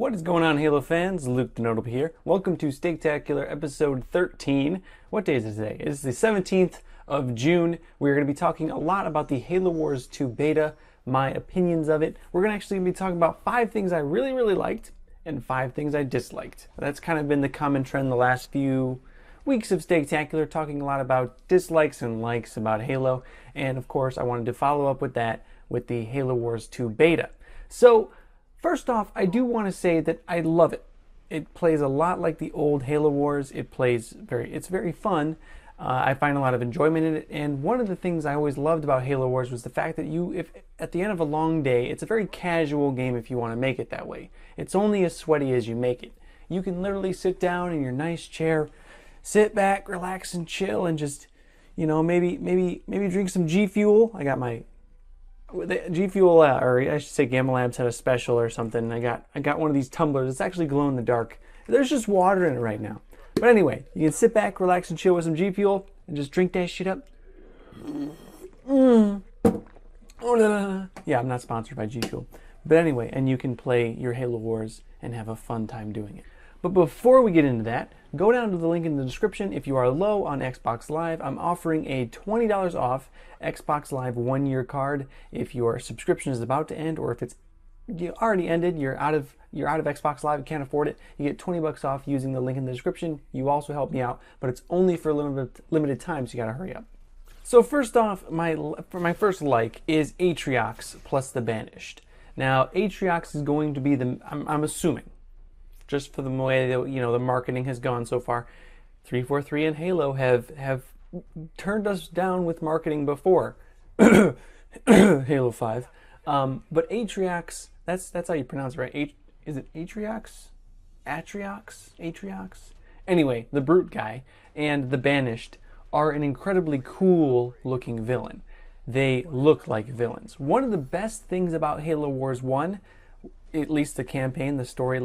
What is going on, Halo fans? Luke the Notable here. Welcome to Steaktacular episode 13. What day is it today? It is the 17th of June. We're going to be talking a lot about the Halo Wars 2 beta, my opinions of it. We're going to actually be talking about 5 things I really liked and 5 things I disliked. That's kind of been the common trend the last few weeks of Steaktacular, talking a lot about dislikes and likes about Halo. And of course, I wanted to follow up with that with the Halo Wars 2 beta. So, first off, I do want to say that I love it. It plays a lot like the old Halo Wars. It's very fun. I find a lot of enjoyment in it. And one of the things I always loved about Halo Wars was the fact that if at the end of a long day, it's a very casual game if you want to make it that way. It's only as sweaty as you make it. You can literally sit down in your nice chair, sit back, relax, and chill, and just, maybe drink some G Fuel. I got my G Fuel, or I should say Gamma Labs had a special or something. I got one of these tumblers. It's actually glow in the dark. There's just water in it right now. But anyway, you can sit back, relax, and chill with some G Fuel and just drink that shit up. Yeah, I'm not sponsored by G Fuel. But anyway, and you can play your Halo Wars and have a fun time doing it. But before we get into that, go down to the link in the description. If you are low on Xbox Live, I'm offering a $20 off Xbox Live 1-year card. If your subscription is about to end, or if it's already ended, you're out of Xbox Live, you can't afford it, you get $20 off using the link in the description. You also help me out, but it's only for limited time, so you gotta hurry up. So first off, my first like is Atriox plus the Banished. Now, Atriox is going to be I'm assuming, just for the way that, the marketing has gone so far. 343 and Halo have turned us down with marketing before. Halo 5. But Atriox, that's how you pronounce it, right? Is it Atriox? Atriox? Anyway, the Brute guy and the Banished are an incredibly cool looking villain. They look like villains. One of the best things about Halo Wars 1, at least the campaign, the story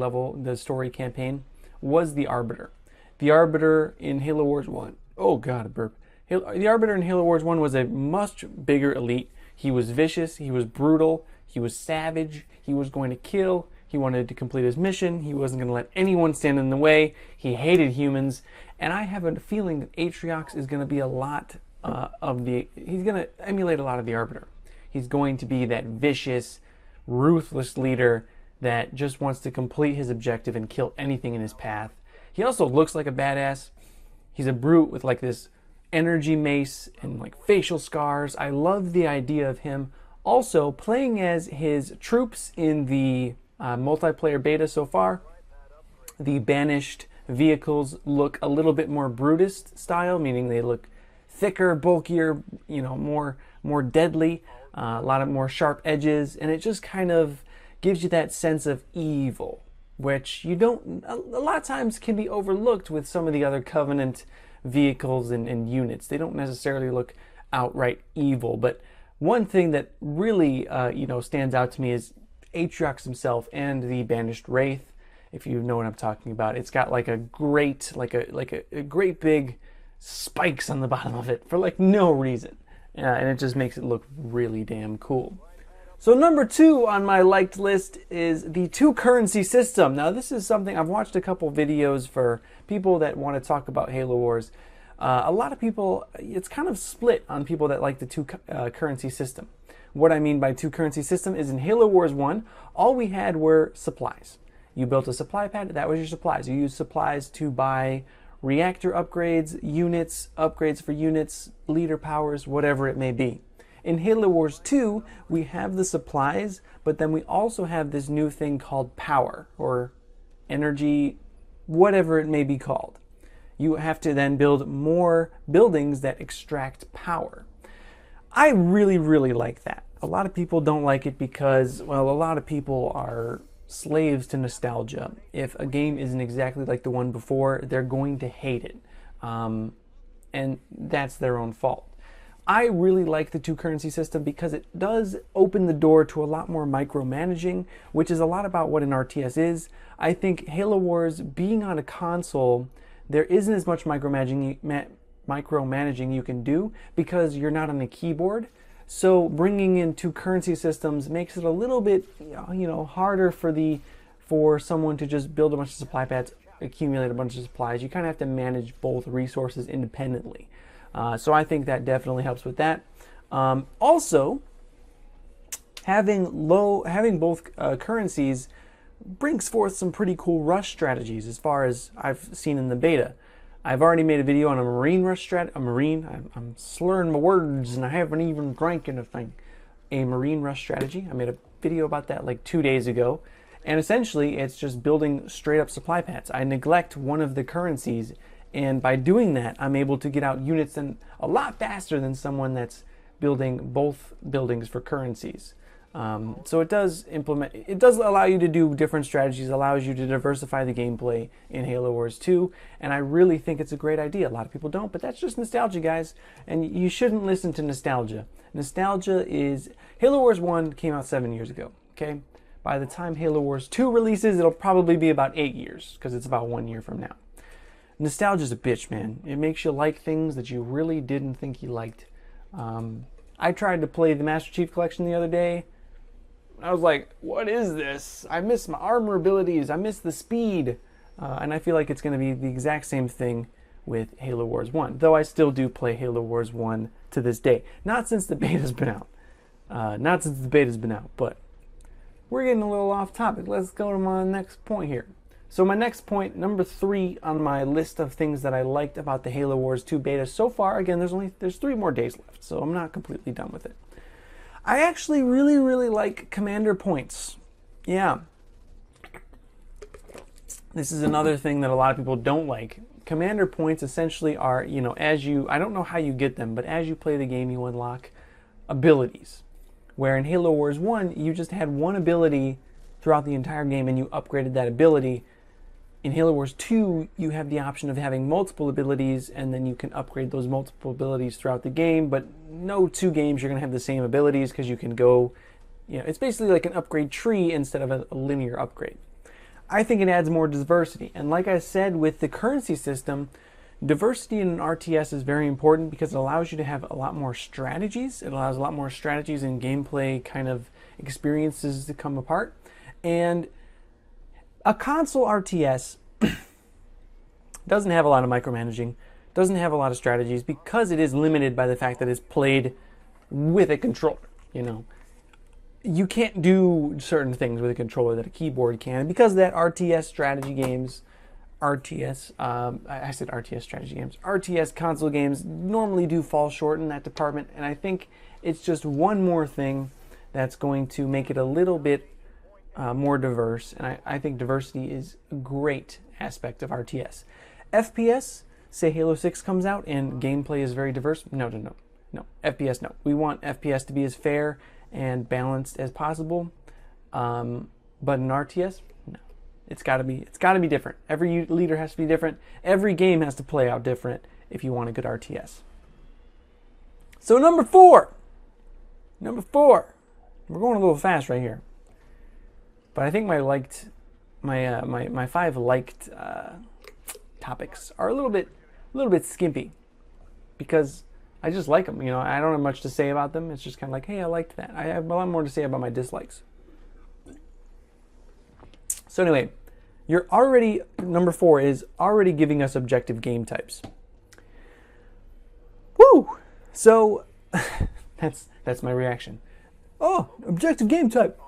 campaign, was the Arbiter. The Arbiter in Halo Wars 1, oh god, a burp. The Arbiter in Halo Wars 1 was a much bigger elite. He was vicious, he was brutal, he was savage, he was going to kill, he wanted to complete his mission, he wasn't going to let anyone stand in the way, he hated humans, and I have a feeling that Atriox is going to be he's going to emulate a lot of the Arbiter. He's going to be that vicious, ruthless leader that just wants to complete his objective and kill anything in his path. He also looks like a badass. He's a brute with like this energy mace and like facial scars. I love the idea of him. Also, playing as his troops in the multiplayer beta so far, the Banished vehicles look a little bit more Brutus style, meaning they look thicker, bulkier, more deadly, a lot of more sharp edges, and it just kind of gives you that sense of evil, which a lot of times can be overlooked with some of the other Covenant vehicles and units. They don't necessarily look outright evil, but one thing that really stands out to me is Atriox himself and the Banished Wraith. If you know what I'm talking about, it's got like a great big spikes on the bottom of it for like no reason, and it just makes it look really damn cool. So number 2 on my liked list is the 2 currency system. Now this is something I've watched a couple videos for people that want to talk about Halo Wars. A lot of people, it's kind of split on people that like the 2 currency system. What I mean by 2 currency system is in Halo Wars 1, all we had were supplies. You built a supply pad, that was your supplies. You used supplies to buy reactor upgrades, units, upgrades for units, leader powers, whatever it may be. In Halo Wars 2, we have the supplies, but then we also have this new thing called power, or energy, whatever it may be called. You have to then build more buildings that extract power. I really like that. A lot of people don't like it because, well, a lot of people are slaves to nostalgia. If a game isn't exactly like the one before, they're going to hate it. And that's their own fault. I really like the 2 currency system because it does open the door to a lot more micromanaging, which is a lot about what an RTS is. I think Halo Wars, being on a console, there isn't as much micromanaging you can do because you're not on a keyboard. So bringing in 2 currency systems makes it a little bit, harder for for someone to just build a bunch of supply pads, accumulate a bunch of supplies. You kind of have to manage both resources independently. So I think that definitely helps with that. Also, having both currencies brings forth some pretty cool rush strategies as far as I've seen in the beta. I've already made a video on a marine rush strategy. I'm slurring my words and I haven't even drank anything. A marine rush strategy. I made a video about that like 2 days ago. And essentially, it's just building straight up supply pads. I neglect one of the currencies, and by doing that, I'm able to get out units a lot faster than someone that's building both buildings for currencies. So it does allow you to do different strategies, allows you to diversify the gameplay in Halo Wars 2, and I really think it's a great idea. A lot of people don't, but that's just nostalgia, guys, and you shouldn't listen to nostalgia. Nostalgia is... Halo Wars 1 came out 7 years ago, okay? By the time Halo Wars 2 releases, it'll probably be about 8 years, because it's about 1 year from now. Nostalgia's a bitch, man. It makes you like things that you really didn't think you liked. I tried to play the Master Chief Collection the other day. I was like, what is this? I miss my armor abilities. I miss the speed. And I feel like it's going to be the exact same thing with Halo Wars 1. Though I still do play Halo Wars 1 to this day. Not since the beta's been out. But we're getting a little off topic. Let's go to my next point here. So my next point, number 3 on my list of things that I liked about the Halo Wars 2 beta so far. Again, there's 3 more days left, so I'm not completely done with it. I actually really, really like commander points. Yeah. This is another thing that a lot of people don't like. Commander points essentially are, I don't know how you get them, but as you play the game, you unlock abilities. Where in Halo Wars 1, you just had one ability throughout the entire game and you upgraded that ability. In Halo Wars 2, you have the option of having multiple abilities, and then you can upgrade those multiple abilities throughout the game, but no 2 games you're going to have the same abilities, because you can go, it's basically like an upgrade tree instead of a linear upgrade. I think it adds more diversity, and like I said, with the currency system, diversity in an RTS is very important because it allows you to have a lot more strategies. It allows a lot more strategies and gameplay kind of experiences to come apart, and a console RTS doesn't have a lot of micromanaging, doesn't have a lot of strategies, because it is limited by the fact that it's played with a controller. You can't do certain things with a controller that a keyboard can, and because of that, RTS console games normally do fall short in that department, and I think it's just one more thing that's going to make it a little bit more diverse, and I think diversity is a great aspect of RTS. FPS, say Halo 6 comes out and gameplay is very diverse. No. FPS, no. We want FPS to be as fair and balanced as possible, but in RTS, no. It's got to be different. Every leader has to be different. Every game has to play out different if you want a good RTS. So number 4. We're going a little fast right here. But I think my 5 liked topics are a little bit skimpy, because I just like them. I don't have much to say about them. It's just kind of like, hey, I liked that. I have a lot more to say about my dislikes. So anyway, number 4 is already giving us objective game types. Woo! So that's my reaction. Oh, objective game type.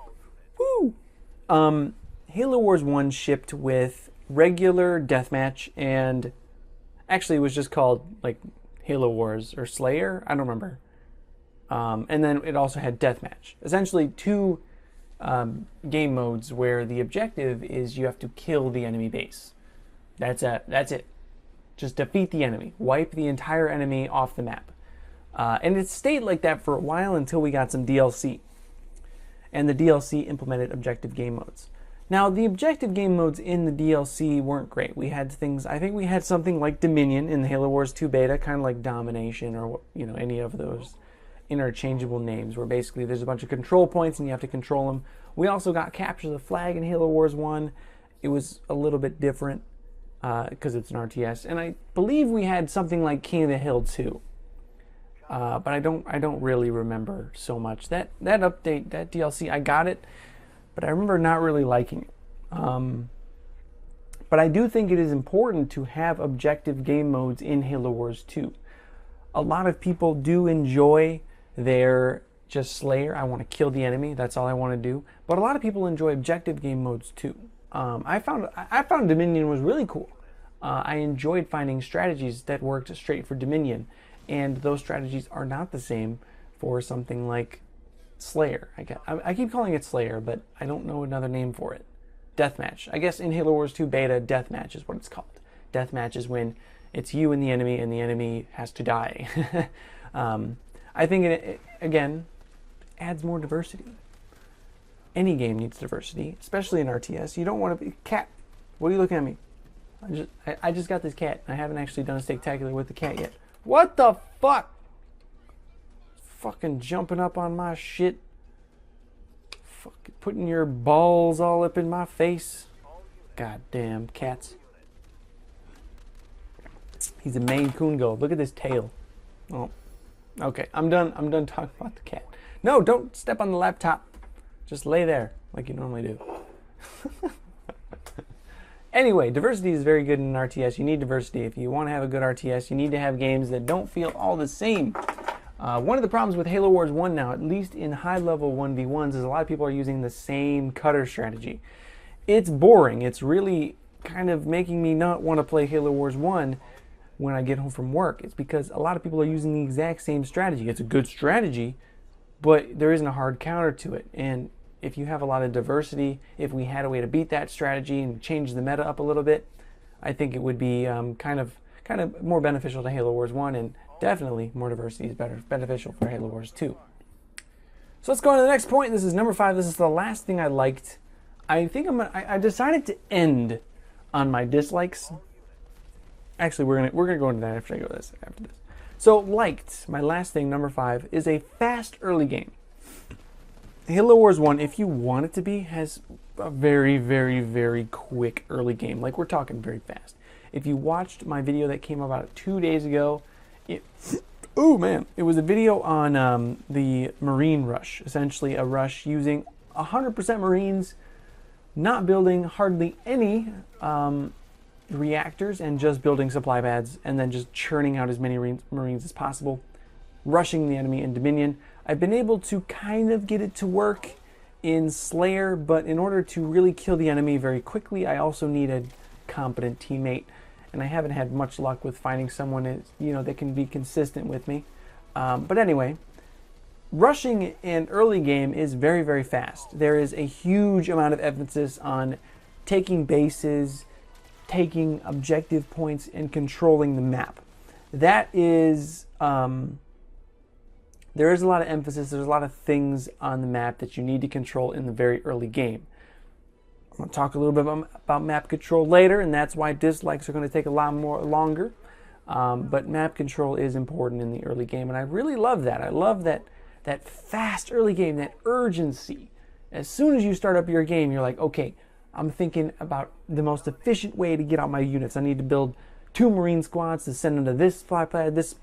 Woo! Halo Wars 1 shipped with regular deathmatch, and actually it was just called like Halo Wars or Slayer, I don't remember. And then it also had deathmatch. Essentially 2 game modes where the objective is you have to kill the enemy base. That's it. Just defeat the enemy. Wipe the entire enemy off the map. And it stayed like that for a while until we got some DLC. And the DLC implemented objective game modes. Now, the objective game modes in the DLC weren't great. We had something like Dominion in the Halo Wars 2 beta, kind of like Domination or any of those interchangeable names, where basically there's a bunch of control points and you have to control them. We also got Capture the Flag in Halo Wars 1. It was a little bit different because it's an RTS. And I believe we had something like King of the Hill 2. But I don't really remember so much. That update, that DLC, I got it, but I remember not really liking it. But I do think it is important to have objective game modes in Halo Wars 2. A lot of people do enjoy their just Slayer. I want to kill the enemy. That's all I want to do. But a lot of people enjoy objective game modes too. I found Dominion was really cool. I enjoyed finding strategies that worked straight for Dominion, and those strategies are not the same for something like Slayer. I keep calling it Slayer, but I don't know another name for it. Deathmatch. I guess in Halo Wars 2 beta, deathmatch is what it's called. Deathmatch is when it's you and the enemy has to die. I think it again adds more diversity. Any game needs diversity, especially in RTS. You don't want to be cat. What are you looking at me? I just got this cat. I haven't actually done a Steaktacular with the cat yet. What the fuck? Fucking jumping up on my shit. Fucking putting your balls all up in my face. Goddamn cats. He's a Maine Coon goat. Look at this tail. Oh. Okay, I'm done talking about the cat. No, don't step on the laptop. Just lay there like you normally do. Anyway, diversity is very good in an RTS. You need diversity. If you want to have a good RTS, you need to have games that don't feel all the same. One of the problems with Halo Wars 1 now, at least in high-level 1v1s, is a lot of people are using the same cutter strategy. It's boring. It's really kind of making me not want to play Halo Wars 1 when I get home from work. It's because a lot of people are using the exact same strategy. It's a good strategy, but there isn't a hard counter to it. And if you have a lot of diversity, if we had a way to beat that strategy and change the meta up a little bit, I think it would be kind of more beneficial to Halo Wars 1, and definitely more diversity is beneficial for Halo Wars 2. So let's go on to the next point. This is number 5. This is the last thing I liked. I think I decided to end on my dislikes. Actually, we're gonna go into that after I go after this. So liked, my last thing, number 5, is a fast early game. Halo Wars 1, if you want it to be, has a very, very, very quick early game. Like, we're talking very fast. If you watched my video that came about 2 days ago, oh man, it was a video on the Marine rush. Essentially a rush using 100% Marines, not building hardly any reactors, and just building supply pads, and then just churning out as many Marines as possible, rushing the enemy in Dominion. I've been able to kind of get it to work in Slayer, but in order to really kill the enemy very quickly, I also need a competent teammate, and I haven't had much luck with finding someone that can be consistent with me. But anyway, rushing in early game is very, very fast. There is a huge amount of emphasis on taking bases, taking objective points, and controlling the map. That is, there is a lot of emphasis. There's a lot of things on the map that you need to control in the very early game. I'm going to talk a little bit about map control later, and that's why dislikes are going to take a lot longer. But map control is important in the early game, and I really love that. I love that fast early game, that urgency. As soon as you start up your game, you're like, okay, I'm thinking about the most efficient way to get out my units. I need to build 2 Marine squads to send them to this supply pad, this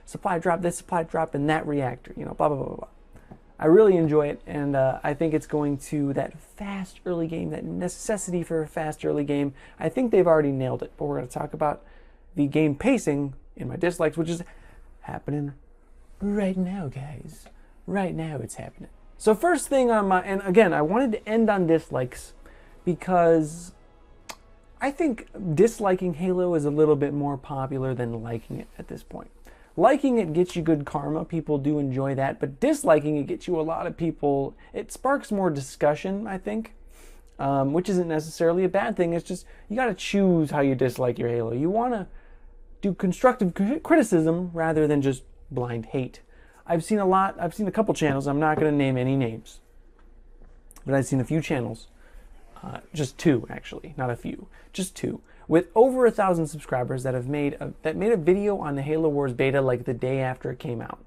supply drop, and that reactor. Blah blah blah blah. I really enjoy it, and I think it's going to that fast early game, that necessity for a fast early game. I think they've already nailed it, but we're going to talk about the game pacing in my dislikes, which is happening right now, guys. Right now it's happening. So first thing on my, and again, I wanted to end on dislikes because I think disliking Halo is a little bit more popular than liking it at this point. Liking it gets you good karma. People do enjoy that. But disliking it gets you a lot of people. It sparks more discussion, I think, which isn't necessarily a bad thing. It's just you got to choose how you dislike your Halo. You want to do constructive criticism rather than just blind hate. I've seen a couple channels. I'm not going to name any names, but I've seen a few channels. Just 2, actually, not a few, just 2, with over 1,000 subscribers that made a video on the Halo Wars beta like the day after it came out,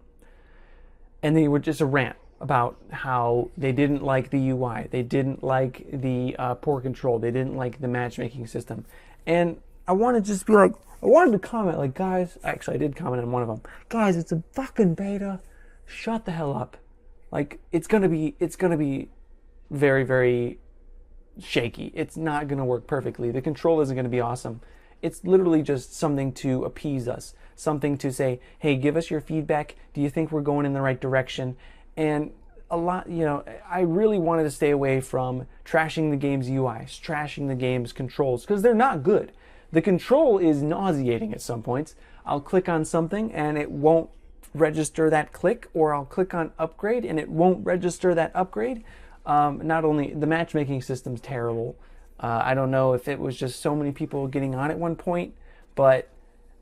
and they were just a rant about how they didn't like the UI, they didn't like the poor control, they didn't like the matchmaking system, and I wanted to just be like, I wanted to comment like, guys, actually I did comment on one of them, guys, it's a fucking beta, shut the hell up, like it's gonna be very, very shaky. It's not going to work perfectly. The control isn't going to be awesome. It's literally just something to appease us, something to say, hey, give us your feedback. Do you think we're going in the right direction? And a lot, I really wanted to stay away from trashing the game's UI, trashing the game's controls, because they're not good. The control is nauseating at some points. I'll click on something and it won't register that click, or I'll click on upgrade and it won't register that upgrade. Not only the matchmaking system's terrible. I don't know if it was just so many people getting on at one point, but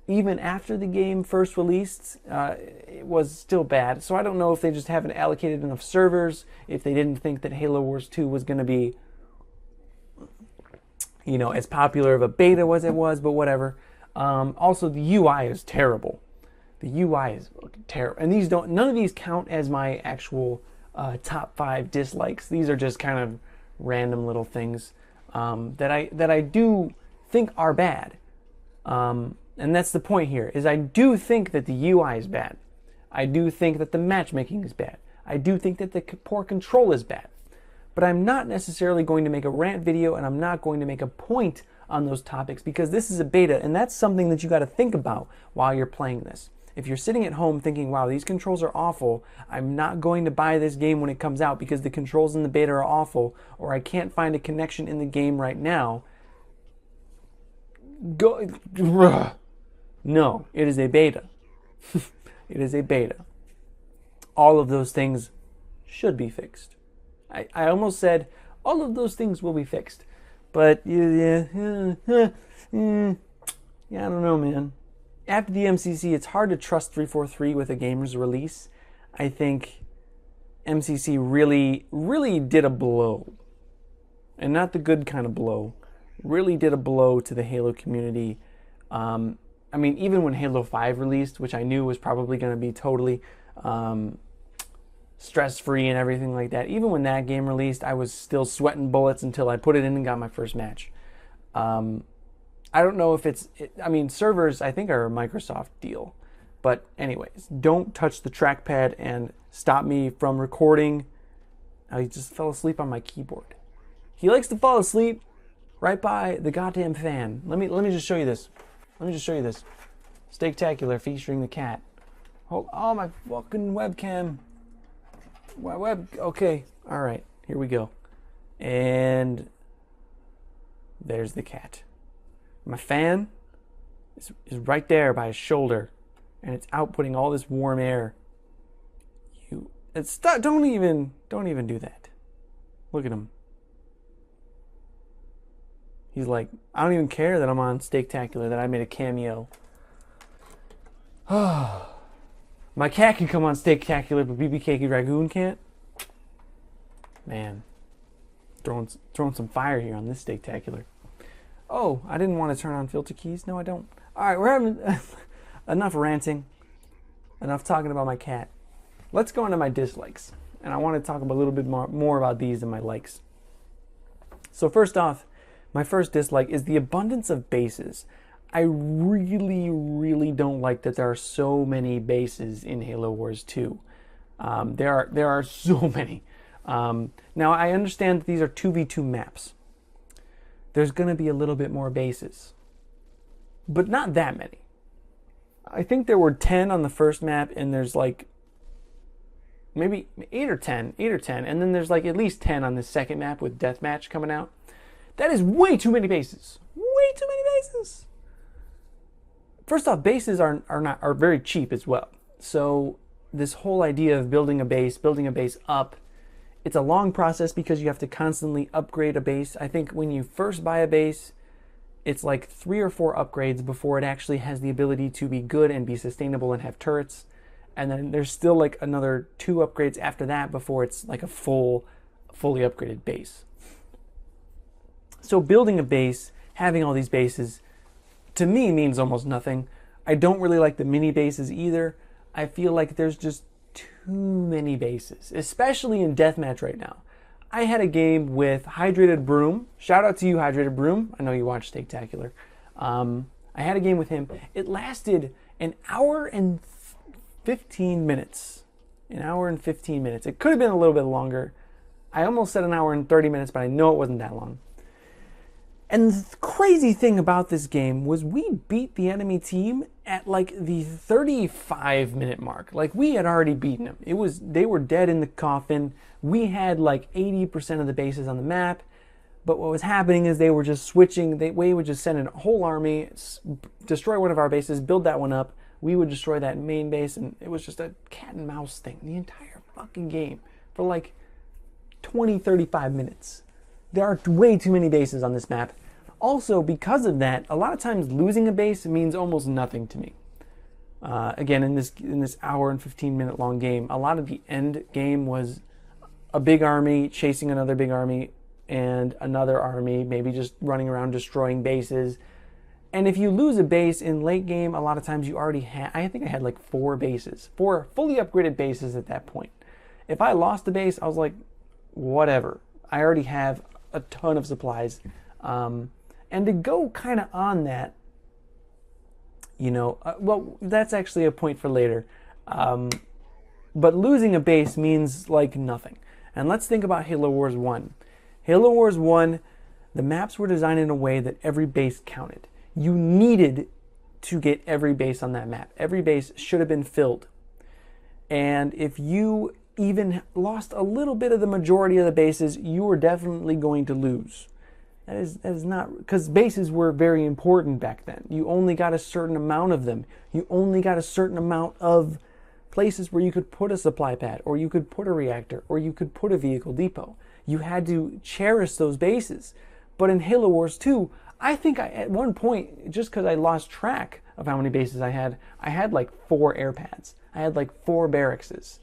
even after the game first released, it was still bad. So I don't know if they just haven't allocated enough servers, if they didn't think that Halo Wars 2 was going to be, as popular of a beta as it was, but whatever. Also, the UI is terrible. The UI is terrible. And none of these count as my actual top 5 dislikes. These are just kind of random little things that I do think are bad. And that's the point here, is I do think that the UI is bad. I do think that the matchmaking is bad. I do think that the poor control is bad. But I'm not necessarily going to make a rant video, and I'm not going to make a point on those topics, because this is a beta, and that's something that you got to think about while you're playing this. If you're sitting at home thinking, wow, these controls are awful, I'm not going to buy this game when it comes out because the controls in the beta are awful, or I can't find a connection in the game right now, no, it is a beta. It is a beta. All of those things should be fixed. I almost said all of those things will be fixed. But yeah, I don't know, man. After the MCC, it's hard to trust 343 with a game's release. I think MCC really did a blow. And not the good kind of blow. Really did a blow to the Halo community. Even when Halo 5 released, which I knew was probably going to be totally stress-free and everything like that, even when that game released, I was still sweating bullets until I put it in and got my first match. I don't know if servers, I think, are a Microsoft deal. But anyways, don't touch the trackpad and stop me from recording. Oh, he just fell asleep on my keyboard. He likes to fall asleep right by the goddamn fan. Let me just show you this. Steaktacular featuring the cat. Oh, my fucking webcam. Okay, all right, here we go. And there's the cat. My fan is right there by his shoulder, and it's outputting all this warm air. Don't even do that. Look at him. He's like, I don't even care that I'm on Steaktacular, that I made a cameo. My cat can come on Steaktacular, but BBK Ragoon can't? Man. Throwing some fire here on this Steaktacular. Oh, I didn't want to turn on filter keys. No, I don't. Alright, we're having enough ranting. Enough talking about my cat. Let's go into my dislikes. And I want to talk a little bit more about these than my likes. So first off, my first dislike is the abundance of bases. I really don't like that there are so many bases in Halo Wars 2. There are so many. Now, I understand that these are 2v2 maps. There's going to be a little bit more bases. But not that many. I think there were 10 on the first map, and there's like maybe 8 or 10, and then there's like at least 10 on the second map with Deathmatch coming out. That is way too many bases. Way too many bases. First off, bases are very cheap as well. So this whole idea of building a base up, it's a long process because you have to constantly upgrade a base. I think when you first buy a base, it's like 3 or 4 upgrades before it actually has the ability to be good and be sustainable and have turrets. And then there's still like another 2 upgrades after that before it's like a fully upgraded base. So building a base, having all these bases, to me means almost nothing. I don't really like the mini bases either. I feel like there's just too many bases, especially in Deathmatch right now. I had a game with Hydrated Broom. Shout out to you, Hydrated Broom. I know you watch Steaktacular. I had a game with him. It lasted an hour and 15 minutes. An hour and 15 minutes. It could have been a little bit longer. I almost said an hour and 30 minutes, but I know it wasn't that long. And the crazy thing about this game was we beat the enemy team at like the 35-minute mark. Like we had already beaten them. They were dead in the coffin. We had like 80% of the bases on the map. But what was happening is they were just switching. We would just send a whole army, destroy one of our bases, build that one up. We would destroy that main base, and it was just a cat and mouse thing the entire fucking game for like 20, 35 minutes. There are way too many bases on this map. Also, because of that, a lot of times losing a base means almost nothing to me. Again, in this hour and 15-minute long game, a lot of the end game was a big army chasing another big army and another army, maybe just running around destroying bases. And if you lose a base in late game, a lot of times you already had, I think I had like 4 fully upgraded bases at that point. If I lost a base, I was like, whatever. I already have a ton of supplies. And to go kind of on that, well, that's actually a point for later. But losing a base means like nothing. And let's think about Halo Wars 1. Halo Wars 1, the maps were designed in a way that every base counted. You needed to get every base on that map. Every base should have been filled. And if you even lost a little bit of the majority of the bases, you were definitely going to lose. That is not, because bases were very important back then. You only got a certain amount of them. You only got a certain amount of places where you could put a supply pad, or you could put a reactor, or you could put a vehicle depot. You had to cherish those bases. But in Halo Wars 2, I think at one point, just because I lost track of how many bases I had like 4 air pads. I had like 4 barracks.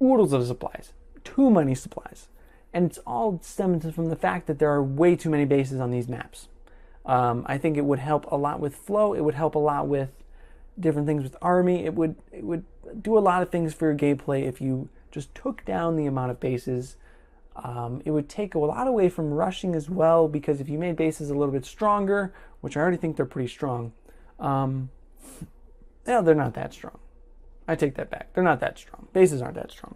Oodles of supplies. Too many supplies. And it's all stemming from the fact that there are way too many bases on these maps. I think it would help a lot with flow. It would help a lot with different things with army. It would do a lot of things for your gameplay if you just took down the amount of bases. It would take a lot away from rushing as well, because if you made bases a little bit stronger, which I already think they're pretty strong, they're not that strong. I take that back. They're not that strong. Bases aren't that strong.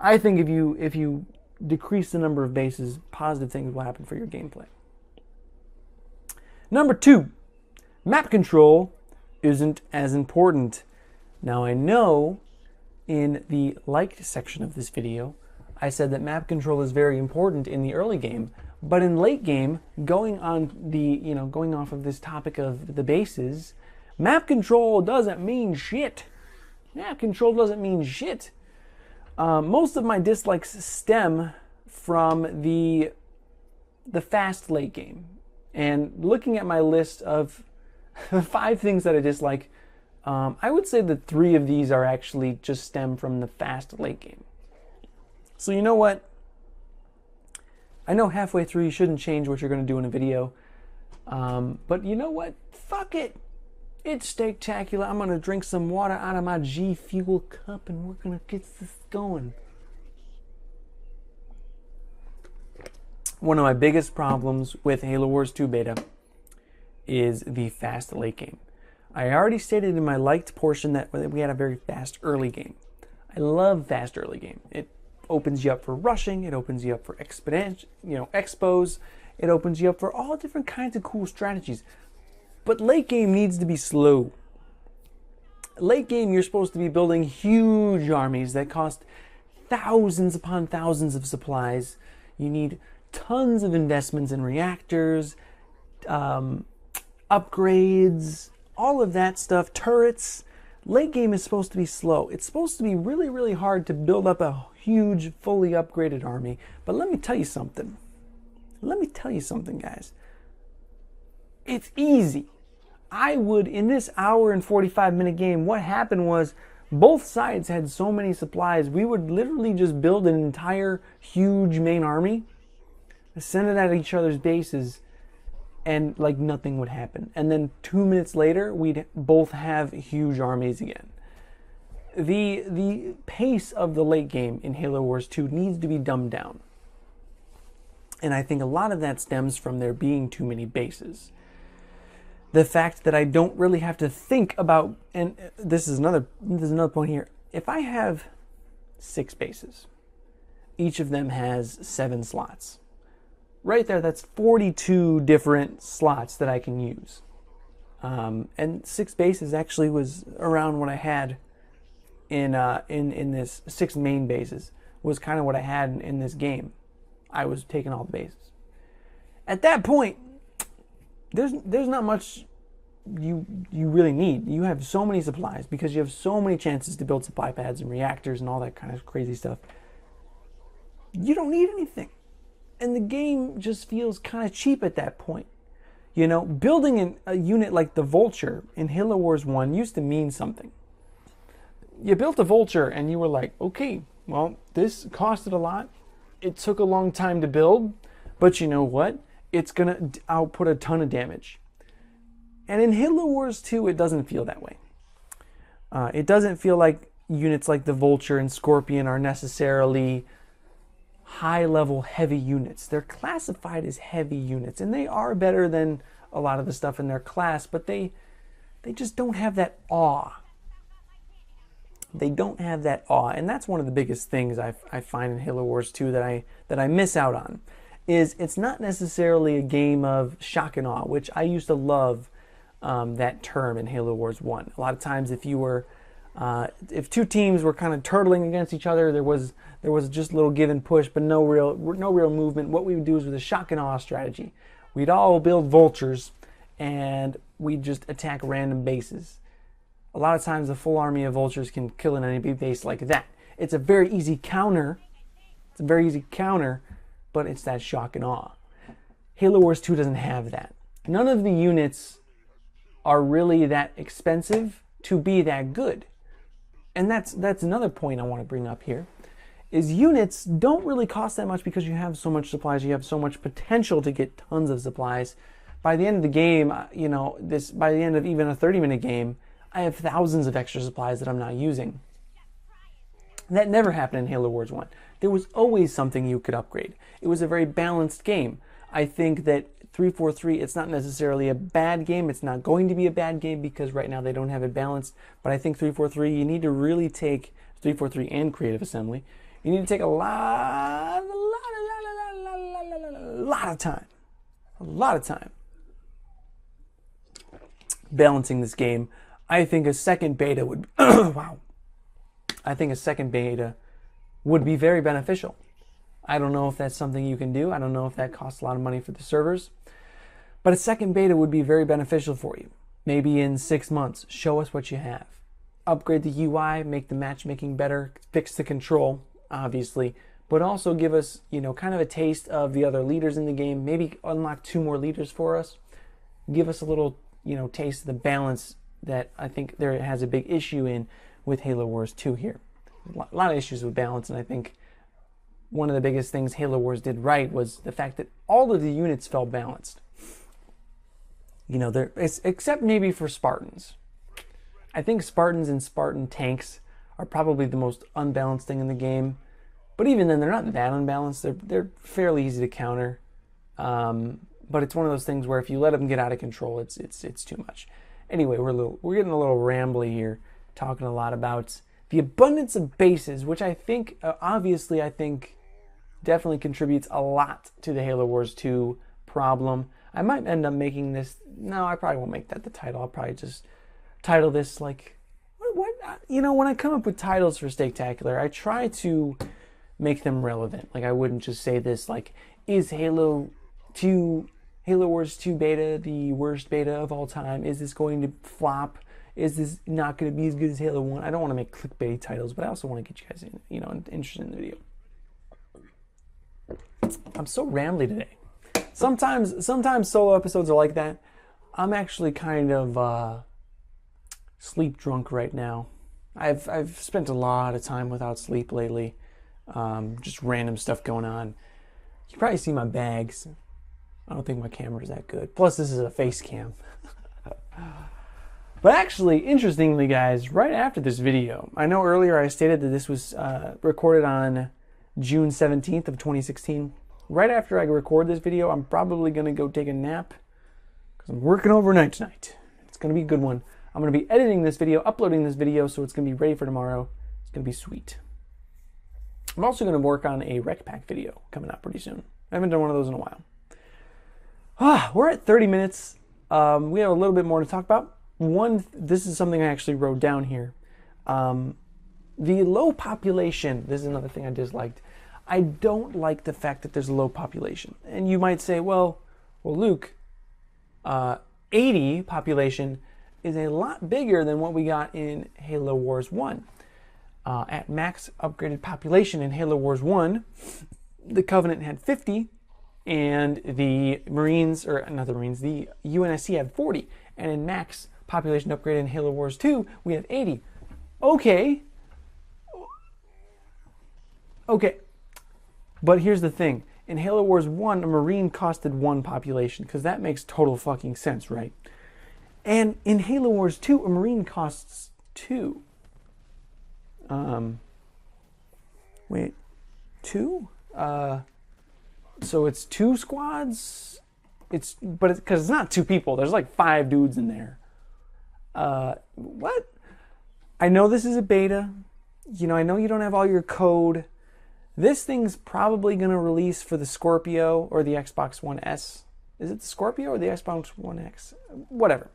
I think if you decrease the number of bases, positive things will happen for your gameplay. Number 2, map control isn't as important. Now I know in the liked section of this video, I said that map control is very important in the early game, but in late game, going off of this topic of the bases, map control doesn't mean shit. Map control doesn't mean shit. Most of my dislikes stem from the fast late game. And looking at my list of 5 things that I dislike, I would say that 3 of these are actually just stem from the fast late game. So you know what? I know halfway through you shouldn't change what you're going to do in a video. But you know what? Fuck it. It's Steaktacular. I'm going to drink some water out of my G Fuel cup and we're going to get this going. One of my biggest problems with Halo Wars 2 beta is the fast late game. I already stated in my liked portion that we had a very fast early game. I love fast early game. It opens you up for rushing. It opens you up for expos. It opens you up for all different kinds of cool strategies. But late game needs to be slow. Late game, you're supposed to be building huge armies that cost thousands upon thousands of supplies. You need tons of investments in reactors, upgrades, all of that stuff, turrets. Late game is supposed to be slow. It's supposed to be really, really hard to build up a huge, fully upgraded army. But let me tell you something. Guys. It's easy. In this hour and 45-minute game, what happened was both sides had so many supplies, we would literally just build an entire huge main army, send it at each other's bases, and like nothing would happen. And then 2 minutes later, we'd both have huge armies again. The pace of the late game in Halo Wars 2 needs to be dumbed down. And I think a lot of that stems from there being too many bases. The fact that I don't really have to think about, and this is another point here. If I have 6 bases, each of them has 7 slots. right there, that's 42 different slots that I can use. And 6 bases actually was around what I had in this 6 main bases was kind of what I had in this game. I was taking all the bases. At that point, there's not much you really need. You have so many supplies because you have so many chances to build supply pads and reactors and all that kind of crazy stuff. You don't need anything. And the game just feels kind of cheap at that point. You know, building a unit like the Vulture in Halo Wars 1 used to mean something. You built a Vulture and you were like, okay, well, this costed a lot. It took a long time to build, but you know what? It's going to output a ton of damage. And in Halo Wars 2, it doesn't feel that way. It doesn't feel like units like the Vulture and Scorpion are necessarily high-level heavy units. They're classified as heavy units, and they are better than a lot of the stuff in their class, but they just don't have that awe. They don't have that awe, and that's one of the biggest things I find in Halo Wars 2 that I miss out on, is it's not necessarily a game of shock and awe, which I used to love that term in Halo Wars 1. A lot of times if you were if two teams were kind of turtling against each other, there was just a little give and push, but no real movement. What we would do is with a shock and awe strategy. We'd all build vultures, and we'd just attack random bases. A lot of times, the full army of vultures can kill an enemy base like that. It's a very easy counter. But it's that shock and awe. Halo Wars 2 doesn't have that. None of the units are really that expensive to be that good. And that's another point I want to bring up here, is units don't really cost that much because you have so much supplies, you have so much potential to get tons of supplies. By the end of the game, by the end of even a 30-minute game, I have thousands of extra supplies that I'm not using. That never happened in Halo Wars 1. There was always something you could upgrade. It was a very balanced game. I think that 343, it's not necessarily a bad game. It's not going to be a bad game because right now they don't have it balanced. But I think 343, you need to really take 343 and Creative Assembly. You need to take a lot of time balancing this game. I think a second beta would I think a second beta would be very beneficial. I don't know if that's something you can do. I don't know if that costs a lot of money for the servers. But a second beta would be very beneficial for you. Maybe in 6 months, show us what you have. Upgrade the UI, make the matchmaking better, fix the control, obviously, but also give us, kind of a taste of the other leaders in the game. Maybe unlock 2 more leaders for us. Give us a little, taste of the balance that I think there has a big issue in with Halo Wars 2 here. A lot of issues with balance, and I think one of the biggest things Halo Wars did right was the fact that all of the units felt balanced. Except maybe for Spartans. I think Spartans and Spartan tanks are probably the most unbalanced thing in the game. But even then, they're not that unbalanced. They're fairly easy to counter. But it's one of those things where if you let them get out of control, it's too much. Anyway, we're getting a little rambly here, talking a lot about the abundance of bases, which I think, obviously, definitely contributes a lot to the Halo Wars 2 problem. I might end up making this. No, I probably won't make that the title. I'll probably just title this like, what? When I come up with titles for Steaktacular, I try to make them relevant. Like, I wouldn't just say this like, is Halo Wars 2 beta the worst beta of all time? Is this going to flop? Is this not going to be as good as Halo 1? I don't want to make clickbait titles, but I also want to get you guys interested in the video. I'm so rambly today. Sometimes solo episodes are like that. I'm actually kind of sleep drunk right now. I've spent a lot of time without sleep lately. Just random stuff going on. You can probably see my bags. I don't think my camera's that good. Plus, this is a face cam. But actually, interestingly, guys, right after this video, I know earlier I stated that this was recorded on June 17th of 2016. Right after I record this video, I'm probably going to go take a nap because I'm working overnight tonight. It's going to be a good one. I'm going to be editing this video, uploading this video, so it's going to be ready for tomorrow. It's going to be sweet. I'm also going to work on a rec pack video coming out pretty soon. I haven't done one of those in a while. We're at 30 minutes. We have a little bit more to talk about. This is something I actually wrote down here. The low population, this is another thing I disliked. I don't like the fact that there's a low population. And you might say, well, Luke, 80 population is a lot bigger than what we got in Halo Wars 1. At max upgraded population in Halo Wars 1, the Covenant had 50, and the Marines, or not the Marines, the UNSC had 40. And in max population upgrade in Halo Wars 2, we have 80. Okay. But here's the thing. In Halo Wars 1, a Marine costed 1 population, because that makes total fucking sense, right? And in Halo Wars 2, a Marine costs 2. Wait, 2? So it's 2 squads? Because it's not 2 people. There's like 5 dudes in there. What? I know this is a beta. I know you don't have all your code. This thing's probably going to release for the Scorpio or the Xbox One S. Is it the Scorpio or the Xbox One X? Whatever.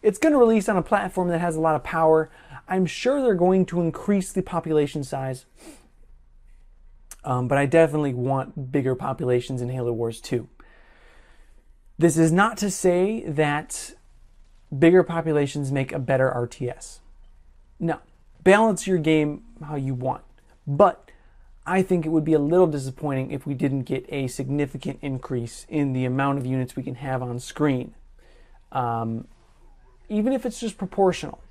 It's going to release on a platform that has a lot of power. I'm sure they're going to increase the population size. But I definitely want bigger populations in Halo Wars 2. This is not to say that bigger populations make a better RTS. No. Balance your game how you want. But I think it would be a little disappointing if we didn't get a significant increase in the amount of units we can have on screen. Even if it's just proportional.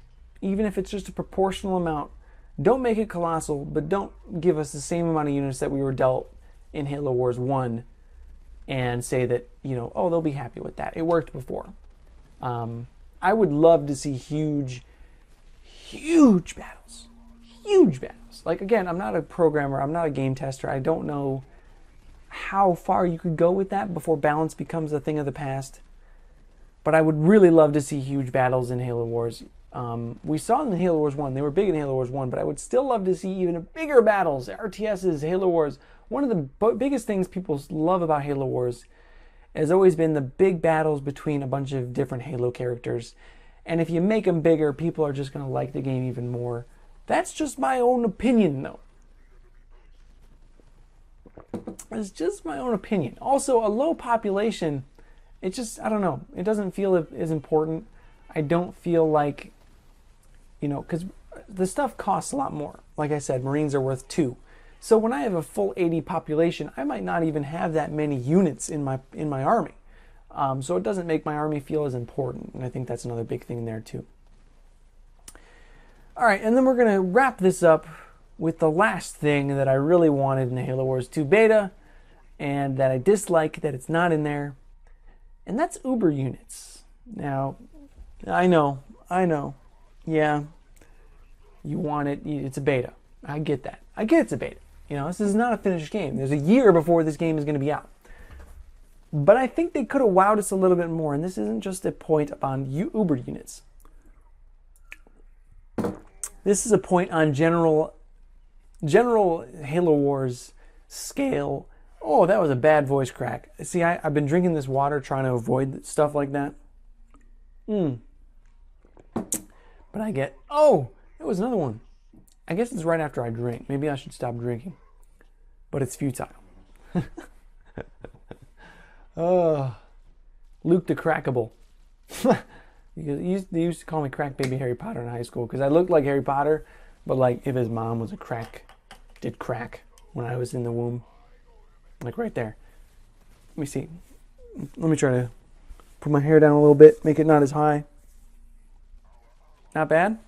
Even if it's just a proportional amount. Don't make it colossal, but don't give us the same amount of units that we were dealt in Halo Wars 1 and say that, they'll be happy with that. It worked before. I would love to see huge battles. Huge battles. Like, again, I'm not a programmer. I'm not a game tester. I don't know how far you could go with that before balance becomes a thing of the past. But I would really love to see huge battles in Halo Wars. We saw them in Halo Wars 1. They were big in Halo Wars 1, but I would still love to see even bigger battles. RTSs, Halo Wars. One of the biggest things people love about Halo Wars has always been the big battles between a bunch of different Halo characters. And if you make them bigger, people are just going to like the game even more. That's just my own opinion, though. It's just my own opinion. Also, a low population, I don't know. It doesn't feel as important. I don't feel like, because the stuff costs a lot more. Like I said, Marines are worth 2. So when I have a full 80 population, I might not even have that many units in my army. So it doesn't make my army feel as important. And I think that's another big thing there, too. All right, and then we're going to wrap this up with the last thing that I really wanted in the Halo Wars 2 beta, and that I dislike that it's not in there, and that's Uber units. Now, I know, yeah, you want it, it's a beta. I get that. I get it's a beta. This is not a finished game. There's a year before this game is going to be out. But I think they could have wowed us a little bit more, and this isn't just a point upon Uber units. This is a point on general Halo Wars scale. Oh, that was a bad voice crack. See, I've been drinking this water trying to avoid stuff like that. But it was another one. I guess it's right after I drink. Maybe I should stop drinking. But it's futile. Luke the Crackable. They used to call me Crack Baby Harry Potter in high school because I looked like Harry Potter, but like if his mom was did crack when I was in the womb. Like right there. Let me see. Let me try to put my hair down a little bit, make it not as high. Not bad?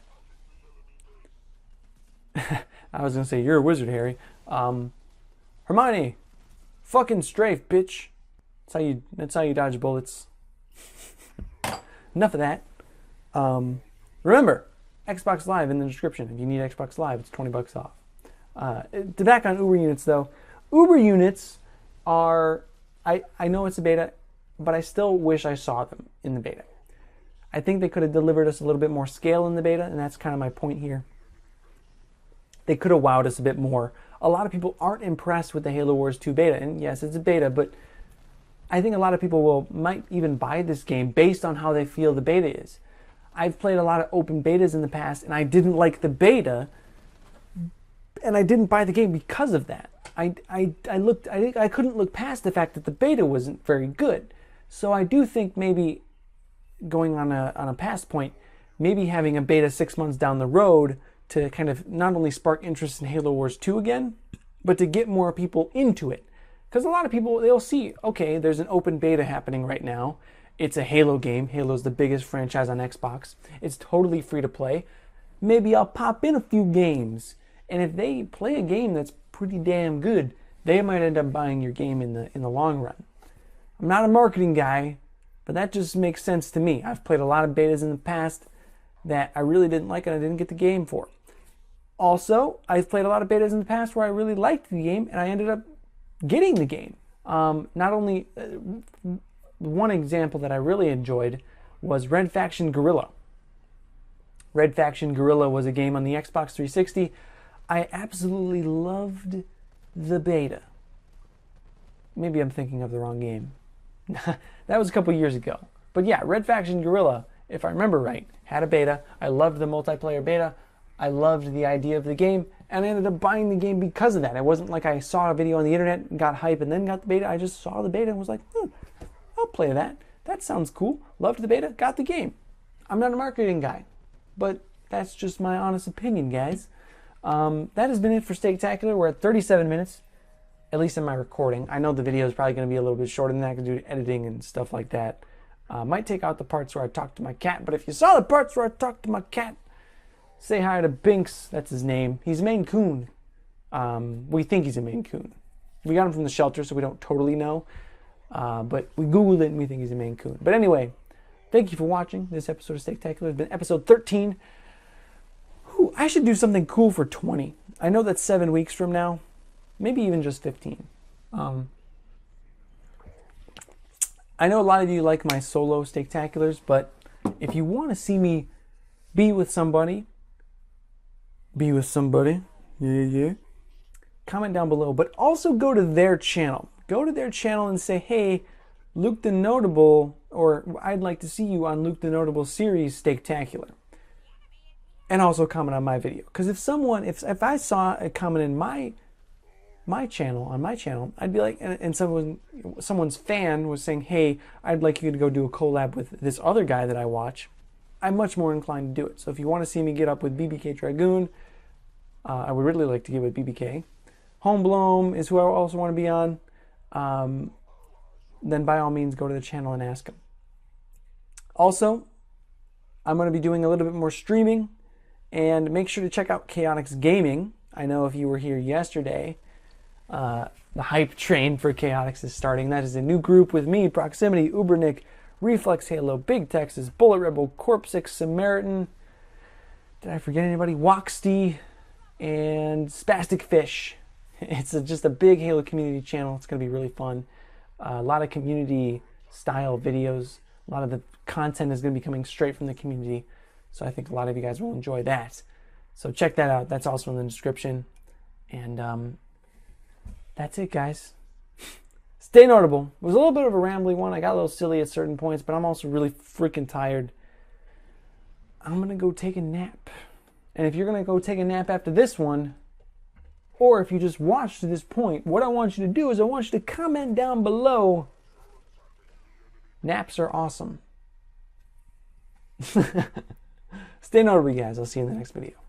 I was going to say, you're a wizard, Harry. Hermione, fucking strafe, bitch. That's how you dodge bullets. Enough of that. Remember, Xbox Live in the description. If you need Xbox Live, it's $20 off. To back on Uber units, though. Uber units are... I know it's a beta, but I still wish I saw them in the beta. I think they could have delivered us a little bit more scale in the beta, and that's kind of my point here. They could have wowed us a bit more. A lot of people aren't impressed with the Halo Wars 2 beta, and yes, it's a beta, but I think a lot of people might even buy this game based on how they feel the beta is. I've played a lot of open betas in the past, and I didn't like the beta, and I didn't buy the game because of that. I couldn't look past the fact that the beta wasn't very good. So I do think maybe going on a past point, maybe having a beta 6 months down the road to kind of not only spark interest in Halo Wars 2 again, but to get more people into it. Because a lot of people, they'll see, okay, there's an open beta happening right now. It's a Halo game. Halo's the biggest franchise on Xbox. It's totally free to play. Maybe I'll pop in a few games. And if they play a game that's pretty damn good, they might end up buying your game in the long run. I'm not a marketing guy, but that just makes sense to me. I've played a lot of betas in the past that I really didn't like and I didn't get the game for. Also, I've played a lot of betas in the past where I really liked the game and I ended up getting the game. Not only one example that I really enjoyed was Red Faction Guerrilla. Red Faction Guerrilla was a game on the Xbox 360. I absolutely loved the beta. Maybe I'm thinking of the wrong game. That was a couple years ago. But yeah, Red Faction Guerrilla, if I remember right, had a beta. I loved the multiplayer beta. I loved the idea of the game, and I ended up buying the game because of that. It wasn't like I saw a video on the internet and got hype and then got the beta. I just saw the beta and was like, I'll play that. That sounds cool. Loved the beta, got the game. I'm not a marketing guy, but that's just my honest opinion, guys. That has been it for Steaktacular. We're at 37 minutes, at least in my recording. I know the video is probably going to be a little bit shorter than that because due to editing and stuff like that. Might take out the parts where I talk to my cat, but if you saw the parts where I talked to my cat, say hi to Binks. That's his name. He's a Maine Coon. We think he's a Maine Coon. We got him from the shelter, so we don't totally know. But we Googled it and we think he's a Maine Coon. But anyway, thank you for watching this episode of Steaktacular. It's been episode 13. Ooh, I should do something cool for 20. I know that's 7 weeks from now. Maybe even just 15. I know a lot of you like my solo Steaktaculars, but if you want to see me be with somebody, yeah, comment down below, but also go to their channel. Go to their channel and say, hey, Luke the Notable, or I'd like to see you on Luke the Notable series Steaktacular. And also comment on my video. Because if I saw a comment in my channel, I'd be like, and someone's fan was saying, hey, I'd like you to go do a collab with this other guy that I watch, I'm much more inclined to do it. So if you want to see me get up with BBK Dragoon, I would really like to get with BBK. Homeblown is who I also want to be on. Then by all means, go to the channel and ask him. Also, I'm going to be doing a little bit more streaming, and make sure to check out Chaotix Gaming. I know if you were here yesterday, the hype train for Chaotix is starting. That is a new group with me, Proximity, Ubernick, Reflex Halo, Big Texas, Bullet Rebel, Corpsix, Samaritan. Did I forget anybody? Woxty and Spastic Fish. It's just a big Halo community channel. It's going to be really fun. A lot of community style videos. A lot of the content is going to be coming straight from the community. So I think a lot of you guys will enjoy that. So check that out. That's also in the description. And that's it, guys. Stay notable. It was a little bit of a rambly one. I got a little silly at certain points, but I'm also really freaking tired. I'm going to go take a nap. And if you're going to go take a nap after this one, or if you just watched to this point, what I want you to do is I want you to comment down below. Naps are awesome. Stay notable, guys. I'll see you in the next video.